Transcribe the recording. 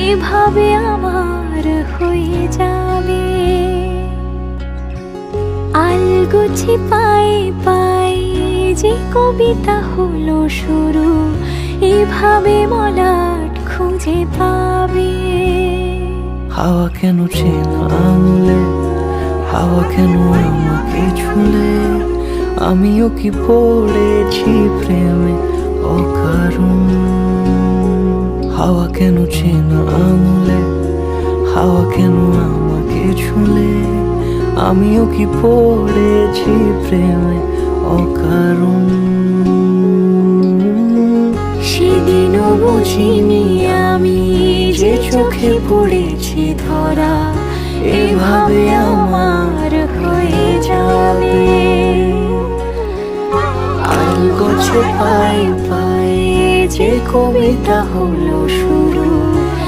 এভাবে আমার হয়ে যাবে। আলগোছে পায়ে পায়ে যে কবিতা হলো শুরু, এভাবে মলাট খুঁজে পাবে। হাওয়া কেন চেনা আঙুলে, হাওয়া কেন আমাকে ছুলে, আমিও কি পড়েছি প্রেমে অকারণ। হাওয়া কেন চেনা আঙুলে, হাওয়া কেন আমাকে ছুলে, আমিও কি পড়েছি প্রেমে অকারণ। সেদিনও বুঝিনি আমি যে চোখে পড়েছি ধরা, এভাবে আমার হয়ে যাবে। আলগোছে পায়ে পায়ে যে কবিতা হলো শুরু,